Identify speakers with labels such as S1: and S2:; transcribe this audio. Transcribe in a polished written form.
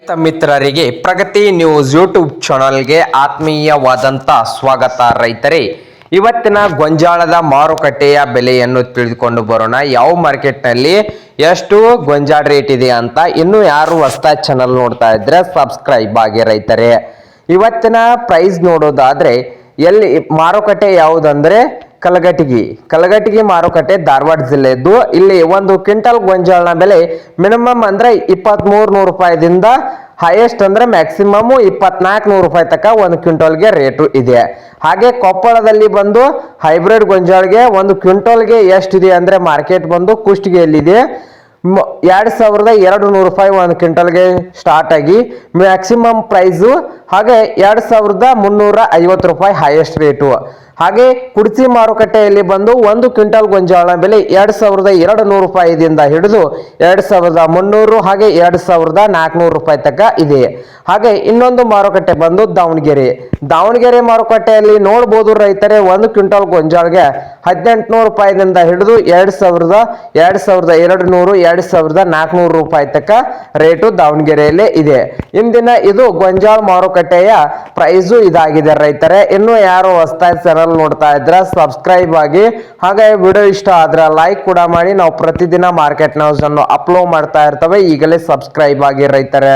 S1: ರೈತ ಮಿತ್ರರಿಗೆ ಪ್ರಗತಿ news YouTube ಚಾನಲ್ಗೆ ಆತ್ಮೀಯವಾದಂಥ ಸ್ವಾಗತ. ರೈತರೇ, ಇವತ್ತಿನ ಗೊಂಜಾಳದ ಮಾರುಕಟ್ಟೆಯ ಬೆಲೆಯನ್ನು ತಿಳಿದುಕೊಂಡು ಬರೋಣ. ಯಾವ ಮಾರ್ಕೆಟ್ನಲ್ಲಿ ಎಷ್ಟು ಗೊಂಜಾಳ ರೇಟ್ ಇದೆ ಅಂತ. ಇನ್ನು ಯಾರು ಹೊಸದಾಗಿ ಚಾನಲ್ ನೋಡ್ತಾ ಇದ್ರೆ ಸಬ್ಸ್ಕ್ರೈಬ್ ಆಗಿ ರೈತರೇ. ಇವತ್ತಿನ ಪ್ರೈಸ್ ನೋಡೋದಾದ್ರೆ ಎಲ್ಲಿ ಮಾರುಕಟ್ಟೆ ಯಾವುದಂದ್ರೆ ಕಲಘಟಗಿ ಮಾರುಕಟ್ಟೆ, ಧಾರವಾಡ ಜಿಲ್ಲೆದ್ದು. ಇಲ್ಲಿ ಒಂದು ಕ್ವಿಂಟಲ್ ಗೊಂಜಾಳನ ಬೆಲೆ ಮಿನಿಮಮ್ ಅಂದ್ರೆ 2300 ರೂಪಾಯಿದಿಂದ ಹೈಯೆಸ್ಟ್ ಅಂದ್ರೆ ಮ್ಯಾಕ್ಸಿಮಮ್ 2400 ರೂಪಾಯಿ ತನಕ ಒಂದು ಕ್ವಿಂಟಲ್ಗೆ ರೇಟು ಇದೆ. ಹಾಗೆ ಕೊಪ್ಪಳದಲ್ಲಿ ಬಂದು ಹೈಬ್ರಿಡ್ ಗೊಂಜಾಳಿಗೆ ಒಂದು ಕ್ವಿಂಟಲ್ಗೆ ಎಷ್ಟಿದೆ ಅಂದ್ರೆ ಮಾರ್ಕೆಟ್ ಬಂದು ಕುಷ್ಟಗಿಯಲ್ಲಿದೆ 2200 ರೂಪಾಯಿ ಒಂದು ಕ್ವಿಂಟಲ್ಗೆ ಸ್ಟಾರ್ಟ್ ಆಗಿ ಮ್ಯಾಕ್ಸಿಮಮ್ ಪ್ರೈಸು. ಹಾಗೆ 2350 ರೂಪಾಯಿ ಹೈಯೆಸ್ಟ್ ರೇಟು. ಹಾಗೆ ಕುಡ್ಚಿ ಮಾರುಕಟ್ಟೆಯಲ್ಲಿ ಬಂದು ಒಂದು ಕ್ವಿಂಟಲ್ ಗೊಂಜಾಳ ಬೆಲೆ 2200 ರೂಪಾಯಿದಿಂದ ಹಿಡಿದು 2300 ಹಾಗೆ 2400 ರೂಪಾಯಿ ತನಕ ಇದೆ. ಹಾಗೆ ಇನ್ನೊಂದು ಮಾರುಕಟ್ಟೆ ಬಂದು ದಾವಣಗೆರೆ ಮಾರುಕಟ್ಟೆಯಲ್ಲಿ ನೋಡ್ಬೋದು ರೈತರೇ, ಒಂದು ಕ್ವಿಂಟಲ್ ಗೊಂಜಾಳ್ಗೆ 1800 ರೂಪಾಯಿದಿಂದ ಹಿಡಿದು 2200 2400 ರೂಪಾಯಿ ತನಕ ರೇಟು ದಾವಣಗೆರೆಯಲ್ಲೇ ಇದೆ. ಇಂದಿನ ಇದು ಗೊಂಜಾಳ ಮಾರುಕಟ್ಟೆಯ ಪ್ರೈಸು ಇದಾಗಿದೆ ರೈತರೇ. ಇನ್ನು ಯಾರು ಹೊಸದಾಗಿ ಚಾನಲ್ ನೋಡ್ತಾ ಇದ್ರೆ ಸಬ್ಸ್ಕ್ರೈಬ್ ಆಗಿ, ಹಾಗೆ ವಿಡಿಯೋ ಇಷ್ಟ ಆದ್ರೆ ಲೈಕ್ ಕೂಡ ಮಾಡಿ. ನಾವು ಪ್ರತಿದಿನ ಮಾರ್ಕೆಟ್ ನ್ಯೂಸ್ ಅನ್ನು ಅಪ್ಲೋಡ್ ಮಾಡ್ತಾ ಇರ್ತವೆ. ಈಗಲೇ ಸಬ್ಸ್ಕ್ರೈಬ್ ಆಗಿ ರೈತರೇ.